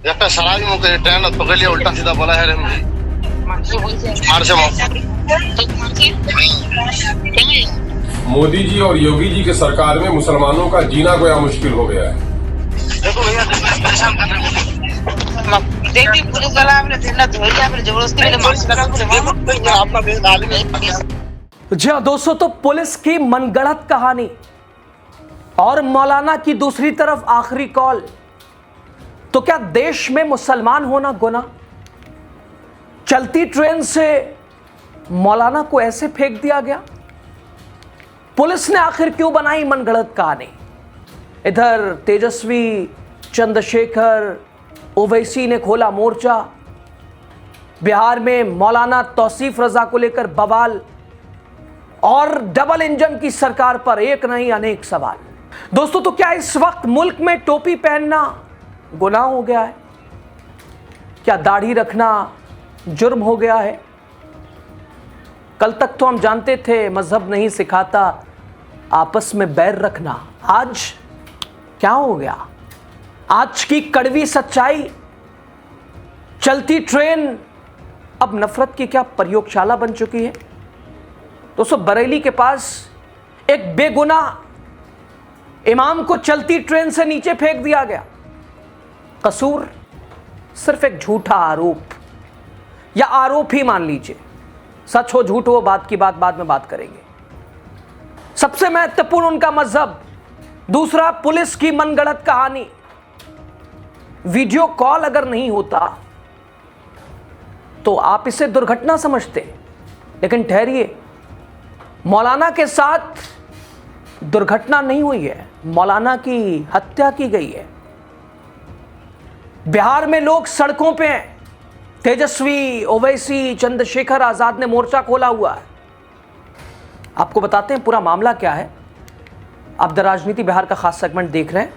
একটা সারাই মুখে ট্রেন পকড়িয়ে উল্টা सीधा बोला है रे मार से मोदी जी और योगी जी की सरकार में मुसलमानों का जीना गोया मुश्किल हो गया है। देखो भैया परेशान कर रहे हैं देखिए पुलिस वाला आपने ठंडा धोई आपने जबरदस्ती मेरे मार्क्स लगा के अपना बेद आदमी जी हाँ दोस्तों, तो पुलिस की मनगढ़ंत कहानी और मौलाना की दूसरी तरफ आखिरी कॉल। तो क्या देश में मुसलमान होना गुनाह? चलती ट्रेन से मौलाना को ऐसे फेंक दिया गया। पुलिस ने आखिर क्यों बनाई मनगढ़ंत कहानी? इधर तेजस्वी, चंद्रशेखर, ओवैसी ने खोला मोर्चा। बिहार में मौलाना तौसीफ रजा को लेकर बवाल और डबल इंजन की सरकार पर एक नहीं अनेक सवाल। दोस्तों, तो क्या इस वक्त मुल्क में टोपी पहनना गुनाह हो गया है? क्या दाढ़ी रखना जुर्म हो गया है? कल तक तो हम जानते थे मजहब नहीं सिखाता आपस में बैर रखना। आज क्या हो गया? आज की कड़वी सच्चाई, चलती ट्रेन अब नफरत की क्या प्रयोगशाला बन चुकी है? दोस्तों, बरेली के पास एक बेगुनाह इमाम को चलती ट्रेन से नीचे फेंक दिया गया। कसूर सिर्फ एक झूठा आरोप, या आरोप ही मान लीजिए, सच हो झूठ हो बात की बात बाद में बात करेंगे। सबसे महत्वपूर्ण उनका मजहब, दूसरा पुलिस की मनगढ़ंत कहानी। वीडियो कॉल अगर नहीं होता तो आप इसे दुर्घटना समझते, लेकिन ठहरिए, मौलाना के साथ दुर्घटना नहीं हुई है, मौलाना की हत्या की गई है। बिहार में लोग सड़कों पे हैं। तेजस्वी, ओवैसी, चंद्रशेखर आजाद ने मोर्चा खोला हुआ है। आपको बताते हैं पूरा मामला क्या है। आप द राजनीति बिहार का खास सेगमेंट देख रहे हैं।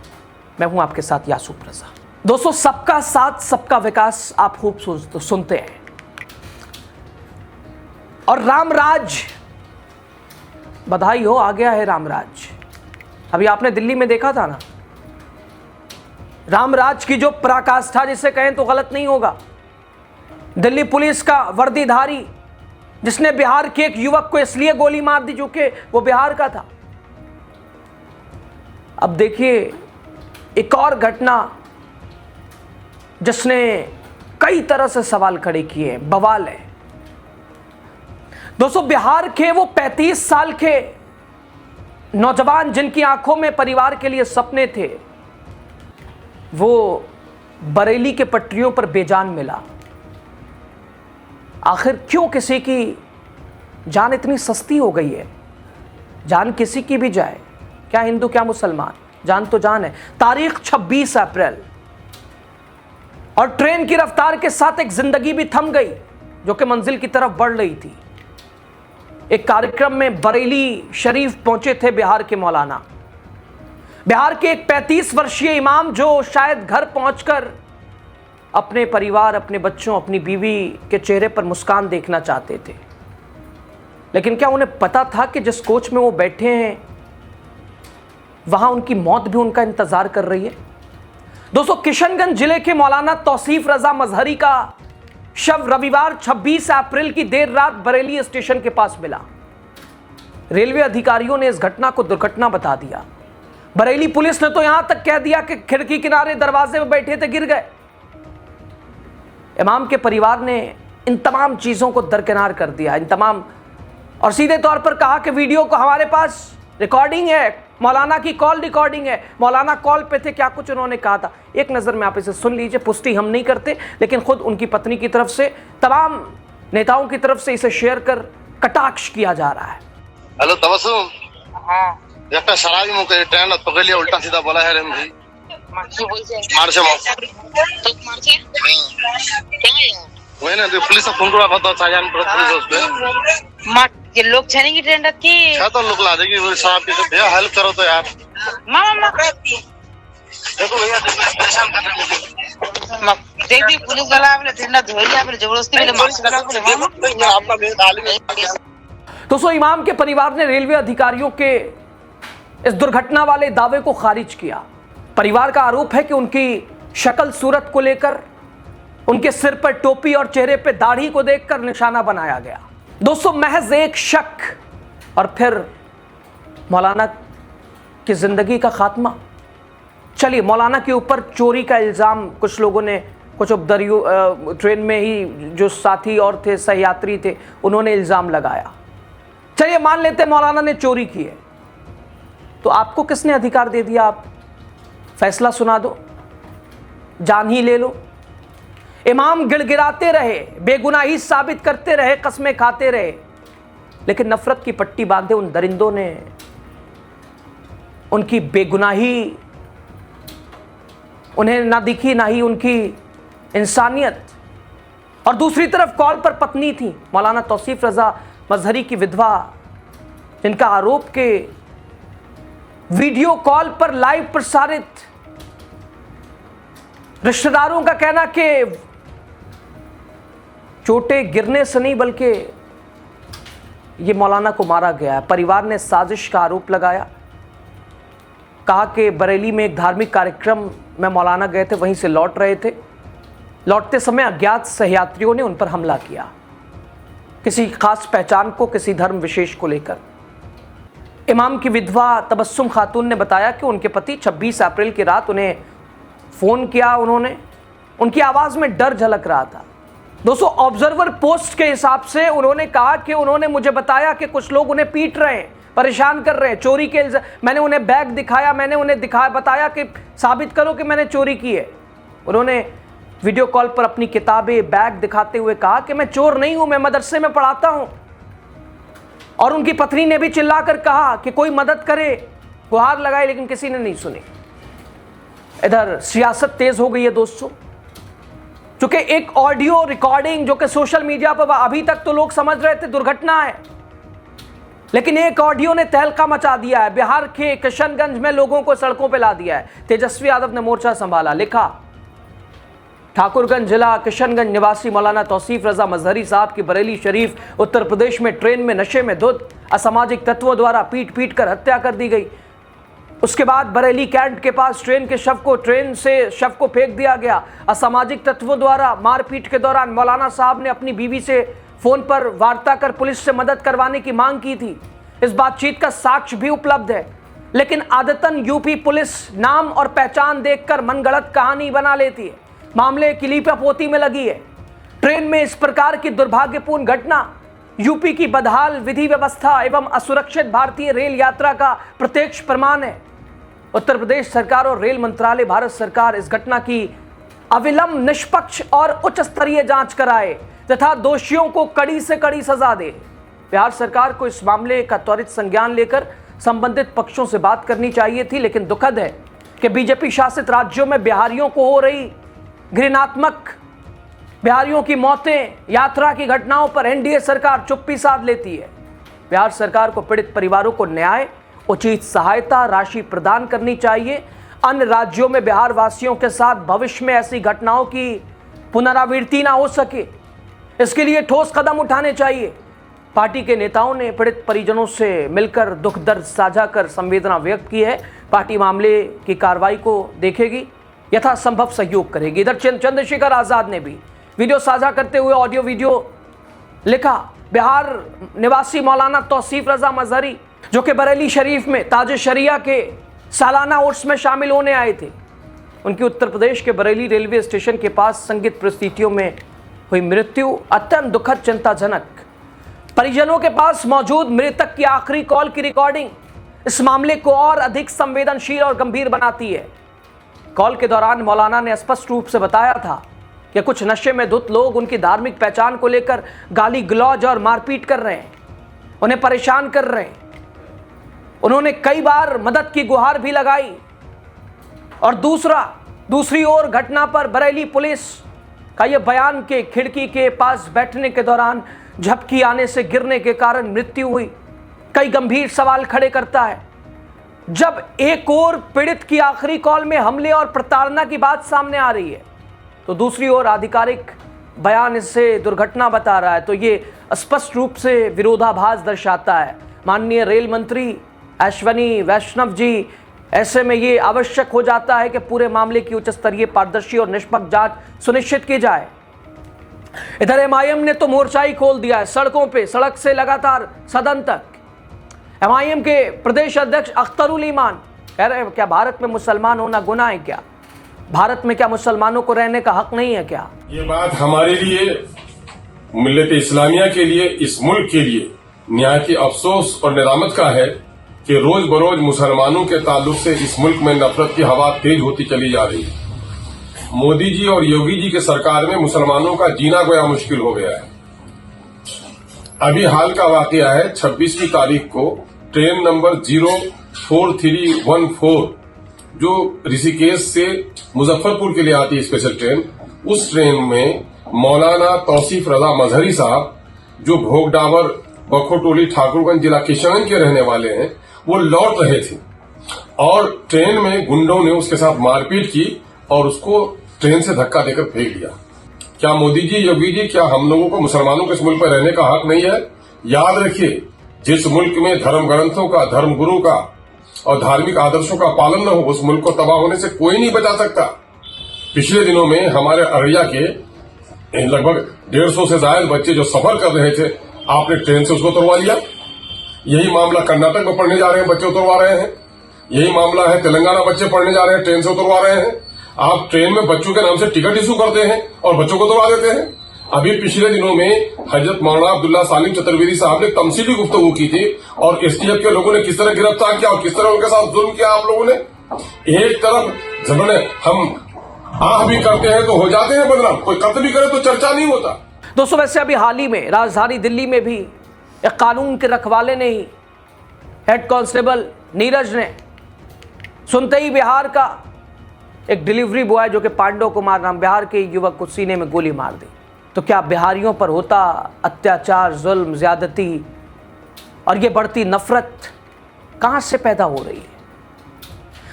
मैं हूं आपके साथ यासूफ रजा। दोस्तों, सबका साथ सबका विकास आप खूब सुनते हैं। और रामराज, बधाई हो, आ गया है रामराज। अभी आपने दिल्ली में देखा था ना, रामराज की जो पराकाष्ठा जिसे कहें तो गलत नहीं होगा। दिल्ली पुलिस का वर्दीधारी जिसने बिहार के एक युवक को इसलिए गोली मार दी क्योंकि वो बिहार का था। अब देखिए एक और घटना जिसने कई तरह से सवाल खड़े किए, बवाल है। दोस्तों, बिहार के वो 35 साल के नौजवान जिनकी आंखों में परिवार के लिए सपने थे, वो बरेली के पटरियों पर बेजान मिला। आखिर क्यों किसी की जान इतनी सस्ती हो गई है? जान किसी की भी जाए, क्या हिंदू क्या मुसलमान, जान तो जान है। तारीख 26 अप्रैल, और ट्रेन की रफ्तार के साथ एक जिंदगी भी थम गई जो कि मंजिल की तरफ बढ़ रही थी। एक कार्यक्रम में बरेली शरीफ पहुंचे थे बिहार के मौलाना। बिहार के एक 35 वर्षीय इमाम जो शायद घर पहुंचकर अपने परिवार, अपने बच्चों, अपनी बीवी के चेहरे पर मुस्कान देखना चाहते थे, लेकिन क्या उन्हें पता था कि जिस कोच में वो बैठे हैं वहां उनकी मौत भी उनका इंतजार कर रही है? दोस्तों, किशनगंज जिले के मौलाना तौसीफ रजा मजहरी का शव रविवार 26 अप्रैल की देर रात बरेली स्टेशन के पास मिला। रेलवे अधिकारियों ने इस घटना को दुर्घटना बता दिया। बरेली पुलिस ने तो यहां तक कह दिया कि खिड़की किनारे दरवाजे में बैठे थे, गिर गए। इमाम के परिवार ने इन तमाम चीजों को दरकिनार कर दिया, इन तमाम, और सीधे तौर पर कहा कि वीडियो को हमारे पास रिकॉर्डिंग है, मौलाना की कॉल रिकॉर्डिंग है, मौलाना कॉल पे थे, क्या कुछ उन्होंने कहा था। एक नजर में आप इसे सुन लीजिए। पुष्टि हम नहीं करते, लेकिन खुद उनकी पत्नी की तरफ से, तमाम नेताओं की तरफ से इसे शेयर कर कटाक्ष किया जा रहा है। हेलो तबस्सुम, একটা সারাই মুখে ট্রেন পকড়িয়ে উল্টা सीधा बोला है रे मार से वही ना, पुलिस फोन करा था शाहजहान पुलिस पे ये लोग छने की ट्रेन रखी क्या तो लोग ला देगी साहब की, तो भैया हेल्प करो तो यार। मामा देखो भैया परेशान कर रहे हैं देखिए पुलिस वाला आपने ठंडा धोई आपने जबरदस्ती मेरे मार्क्स लगा के अपना बेद आदमी। दोस्तों, इमाम के परिवार ने रेलवे अधिकारियों के इस दुर्घटना वाले दावे को खारिज किया। परिवार का आरोप है कि उनकी शक्ल सूरत को लेकर, उनके सिर पर टोपी और चेहरे पे दाढ़ी को देखकर निशाना बनाया गया। दोस्तों, महज एक शक और फिर मौलाना की जिंदगी का खात्मा। चलिए, मौलाना के ऊपर चोरी का इल्ज़ाम कुछ लोगों ने, कुछ उपदरियों, ट्रेन में ही जो साथी और थे, सहयात्री थे, उन्होंने इल्ज़ाम लगाया। चलिए मान लेते हैं मौलाना ने चोरी की है, तो आपको किसने अधिकार दे दिया आप फैसला सुना दो, जान ही ले लो? इमाम गिड़गिड़ाते रहे, बेगुनाही साबित करते रहे, कस्में खाते रहे, लेकिन नफरत की पट्टी बांधे उन दरिंदों ने उनकी बेगुनाही उन्हें ना दिखी, ना ही उनकी इंसानियत। और दूसरी तरफ कॉल पर पत्नी थी मौलाना तौसीफ रजा मजहरी की विधवा, जिनका आरोप के वीडियो कॉल पर लाइव प्रसारित रिश्तेदारों का कहना कि चोटें गिरने से नहीं बल्कि ये मौलाना को मारा गया है। परिवार ने साजिश का आरोप लगाया, कहा कि बरेली में एक धार्मिक कार्यक्रम में मौलाना गए थे, वहीं से लौट रहे थे, लौटते समय अज्ञात सहयात्रियों ने उन पर हमला किया, किसी खास पहचान को, किसी धर्म विशेष को लेकर। इमाम की विधवा तबस्सुम खातून ने बताया कि उनके पति 26 अप्रैल की रात उन्हें फ़ोन किया, उन्होंने, उनकी आवाज़ में डर झलक रहा था। दोस्तों, ऑब्जर्वर पोस्ट के हिसाब से उन्होंने कहा कि उन्होंने मुझे बताया कि कुछ लोग उन्हें पीट रहे हैं, परेशान कर रहे हैं, चोरी के मैंने उन्हें बैग दिखाया, मैंने उन्हें बताया कि साबित करो कि मैंने चोरी की है। उन्होंने वीडियो कॉल पर अपनी किताबें, बैग दिखाते हुए कहा कि मैं चोर नहीं हूं, मैं मदरसे में पढ़ाता हूं। और उनकी पत्नी ने भी चिल्लाकर कहा कि कोई मदद करे, गुहार लगाई, लेकिन किसी ने नहीं सुनी। इधर सियासत तेज हो गई है दोस्तों, क्योंकि एक ऑडियो रिकॉर्डिंग जो कि सोशल मीडिया पर, अभी तक तो लोग समझ रहे थे दुर्घटना है, लेकिन एक ऑडियो ने तहलका मचा दिया है। बिहार के किशनगंज में लोगों को सड़कों पर ला दिया है। तेजस्वी यादव ने मोर्चा संभाला, लिखा, ठाकुरगंज जिला किशनगंज निवासी मौलाना तौसीफ रजा मजहरी साहब की बरेली शरीफ उत्तर प्रदेश में ट्रेन में नशे में धुत असामाजिक तत्वों द्वारा पीट कर हत्या कर दी गई। उसके बाद बरेली कैंट के पास ट्रेन से शव को फेंक दिया गया। असामाजिक तत्वों द्वारा मारपीट के दौरान मौलाना साहब ने अपनी बीवी से फोन पर वार्ता कर पुलिस से मदद करवाने की मांग की थी। इस बातचीत का साक्ष्य भी उपलब्ध है, लेकिन आदतन यूपी पुलिस नाम और पहचान देखकर मनगढ़ंत कहानी बना लेती है, मामले की लीपापोती में लगी है। ट्रेन में इस प्रकार की दुर्भाग्यपूर्ण घटना यूपी की बदहाल विधि व्यवस्था एवं असुरक्षित भारतीय रेल यात्रा का प्रत्यक्ष प्रमाण है। उत्तर प्रदेश सरकार और रेल मंत्रालय, भारत सरकार इस घटना की अविलंब, निष्पक्ष और उच्च स्तरीय जांच कराए तथा दोषियों को कड़ी से कड़ी सजा दे। बिहार सरकार को इस मामले का त्वरित संज्ञान लेकर संबंधित पक्षों से बात करनी चाहिए थी, लेकिन दुखद है कि बीजेपी शासित राज्यों में बिहारियों को हो रही घृणात्मक बिहारियों की मौतें, यात्रा की घटनाओं पर एनडीए सरकार चुप्पी साध लेती है। बिहार सरकार को पीड़ित परिवारों को न्याय, उचित सहायता राशि प्रदान करनी चाहिए। अन्य राज्यों में बिहार वासियों के साथ भविष्य में ऐसी घटनाओं की पुनरावृत्ति ना हो सके, इसके लिए ठोस कदम उठाने चाहिए। पार्टी के नेताओं ने पीड़ित परिजनों से मिलकर दुख दर्द साझा कर संवेदना व्यक्त की है। पार्टी मामले की कार्रवाई को देखेगी, यथासंभव सहयोग करेगी। इधर चंद्रशेखर आजाद ने भी वीडियो साझा करते हुए ऑडियो वीडियो लिखा। बिहार निवासी मौलाना तौसीफ रजा मजहरी, जो कि बरेली शरीफ में ताज शरिया के सालाना उर्स में शामिल होने आए थे, उनकी उत्तर प्रदेश के बरेली रेलवे स्टेशन के पास संदिग्ध परिस्थितियों में हुई मृत्यु अत्यंत दुखद, चिंताजनक। परिजनों के पास मौजूद मृतक की आखिरी कॉल की रिकॉर्डिंग इस मामले को और अधिक संवेदनशील और गंभीर बनाती है। कॉल के दौरान मौलाना ने स्पष्ट रूप से बताया था कि कुछ नशे में धुत लोग उनकी धार्मिक पहचान को लेकर गाली गलौज और मारपीट कर रहे हैं, उन्हें परेशान कर रहे हैं। उन्होंने कई बार मदद की गुहार भी लगाई। और दूसरी ओर घटना पर बरेली पुलिस का यह बयान कि खिड़की के पास बैठने के दौरान झपकी आने से गिरने के कारण मृत्यु हुई, कई गंभीर सवाल खड़े करता है। जब एक और पीड़ित की आखिरी कॉल में हमले और प्रताड़ना की बात सामने आ रही है, तो दूसरी ओर आधिकारिक बयान इसे दुर्घटना बता रहा है, तो ये स्पष्ट रूप से विरोधाभास दर्शाता है। माननीय रेल मंत्री अश्विनी वैष्णव जी ऐसे में ये आवश्यक हो जाता है कि पूरे मामले की उच्च स्तरीय पारदर्शी और निष्पक्ष जांच सुनिश्चित की जाए। इधर एमआईएम ने तो मोर्चा ही खोल दिया है सड़कों पे, सड़क से लगातार सदन तक। एमआईएम के प्रदेश अध्यक्ष अख्तरुल ईमान कह रहे हैं क्या भारत में मुसलमान होना गुनाह है क्या? भारत में क्या मुसलमानों को रहने का हक नहीं है क्या? ये बात हमारे लिए, मिल्लत इस्लामिया के लिए, इस मुल्क के लिए निहायत अफसोस और निदामत का है कि रोज बरोज मुसलमानों के ताल्लुक से इस मुल्क में नफरत की हवा तेज होती चली जा रही है। मोदी जी और योगी जी की सरकार में मुसलमानों का जीना गोया मुश्किल हो गया है। अभी हाल का वाकया है, 26 तारीख को ट्रेन नंबर 04314 जो ऋषिकेश से मुजफ्फरपुर के लिए आती है स्पेशल ट्रेन, उस ट्रेन में मौलाना तौसीफ रजा मजहरी साहब जो भोगडावर बखोटोली ठाकुरगंज जिला किशनगंज के रहने वाले हैं, वो लौट रहे थे और ट्रेन में गुंडों ने उसके साथ मारपीट की और उसको ट्रेन से धक्का देकर फेंक दिया। क्या मोदी जी, योगी जी, क्या हम लोगों को मुसलमानों के इस मुल्क पर रहने का हक नहीं है? याद रखिए, जिस मुल्क में धर्म ग्रंथों का, धर्म गुरु का और धार्मिक आदर्शों का पालन न हो, उस मुल्क को तबाह होने से कोई नहीं बचा सकता। पिछले दिनों में हमारे अररिया के लगभग 150 से ज्यादा बच्चे जो सफर कर रहे थे, आपने ट्रेन से उसको उतरवा लिया। यही मामला कर्नाटक में पढ़ने जा रहे हैं बच्चे उतरवा रहे हैं। यही मामला है तेलंगाना, बच्चे पढ़ने जा रहे हैं ट्रेन से उतरवा रहे हैं। आप ट्रेन में बच्चों के नाम से टिकट इशू करते हैं और बच्चों को उतरवा देते हैं। अभी पिछले दिनों में हजरत मौलाना अब्दुल्ला सालिम चतुर्वेदी साहब ने तमसीली गुफ्तगू की थी और एसटीएफ के लोगों ने किस तरह गिरफ्तार किया और किस तरह उनके साथ जुल्म किया। आप लोगों ने एक तरफ जब हम आह भी करते हैं तो हो जाते हैं बदनाम, कोई कत्ल भी करे तो चर्चा नहीं होता। दोस्तों, वैसे अभी हाल ही में राजधानी दिल्ली में भी एक कानून के रखवाले ने ही, हेड कांस्टेबल नीरज ने, सुनते ही बिहार का एक डिलीवरी बॉय जो कि पांडव कुमार नाम बिहार के युवक को सीने में गोली मार दी। तो क्या बिहारियों पर होता अत्याचार, जुल्म, ज्यादती और ये बढ़ती नफरत कहां से पैदा हो रही है?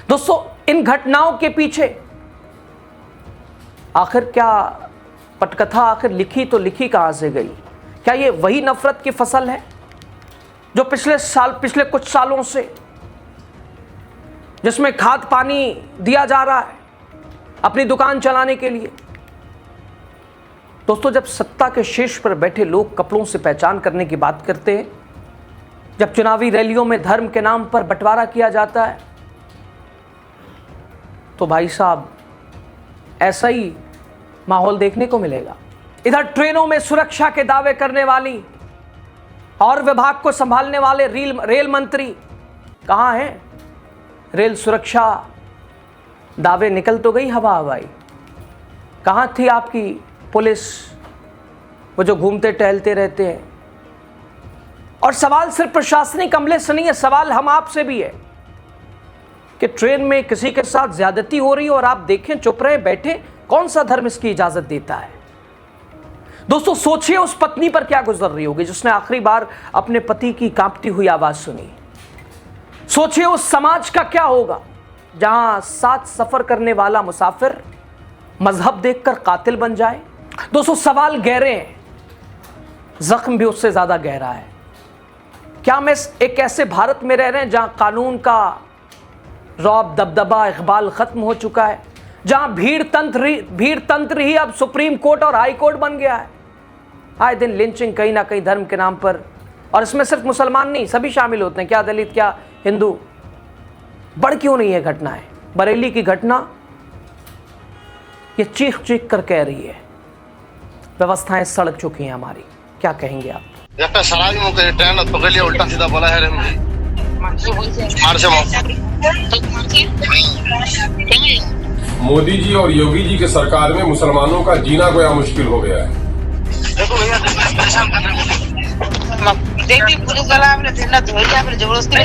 दोस्तों, इन घटनाओं के पीछे आखिर क्या पटकथा आखिर लिखी तो लिखी कहां से गई? क्या ये वही नफरत की फसल है जो पिछले कुछ सालों से, जिसमें खाद पानी दिया जा रहा है अपनी दुकान चलाने के लिए? दोस्तों, जब सत्ता के शीर्ष पर बैठे लोग कपड़ों से पहचान करने की बात करते हैं, जब चुनावी रैलियों में धर्म के नाम पर बंटवारा किया जाता है, तो भाई साहब ऐसा ही माहौल देखने को मिलेगा। इधर ट्रेनों में सुरक्षा के दावे करने वाली और विभाग को संभालने वाले रेल मंत्री कहां हैं? रेल सुरक्षा दावे निकल तो गई हवा हवाई। कहां थी आपकी पुलिस, वो जो घूमते टहलते रहते हैं? और सवाल सिर्फ प्रशासनिक अमले से नहीं है, सवाल हम आपसे भी है कि ट्रेन में किसी के साथ ज्यादती हो रही है और आप देखें चुप रहे बैठे, कौन सा धर्म इसकी इजाजत देता है? दोस्तों, सोचिए उस पत्नी पर क्या गुजर रही होगी जिसने आखिरी बार अपने पति की कांपती हुई आवाज सुनी। सोचिए उस समाज का क्या होगा जहां साथ सफर करने वाला मुसाफिर मजहब देखकर कातिल बन जाए। दोस्तों, सवाल गहरे हैं, जख्म भी उससे ज्यादा गहरा है। क्या हम एक ऐसे भारत में रह रहे हैं जहां कानून का रौब, दबदबा, इकबाल खत्म हो चुका है, जहां भीड़ तंत्र ही अब सुप्रीम कोर्ट और हाई कोर्ट बन गया है? आए दिन लिंचिंग कहीं ना कहीं धर्म के नाम पर, और इसमें सिर्फ मुसलमान नहीं, सभी शामिल होते हैं, क्या दलित, क्या हिंदू। बढ़ क्यों नहीं है घटनाएं? बरेली की घटना ये चीख चीख कर कह रही है, व्यवस्थाएं सड़क चुकी हैं हमारी। क्या कहेंगे आप? सराज मुझे ट्रेन पकड़ लिया, उल्टा सीधा बोला है मोदी जी और योगी जी की सरकार में मुसलमानों का जीना गोया मुश्किल हो गया है। देखो भैया, देखिए पुलिस वाला आपने जबरदस्ती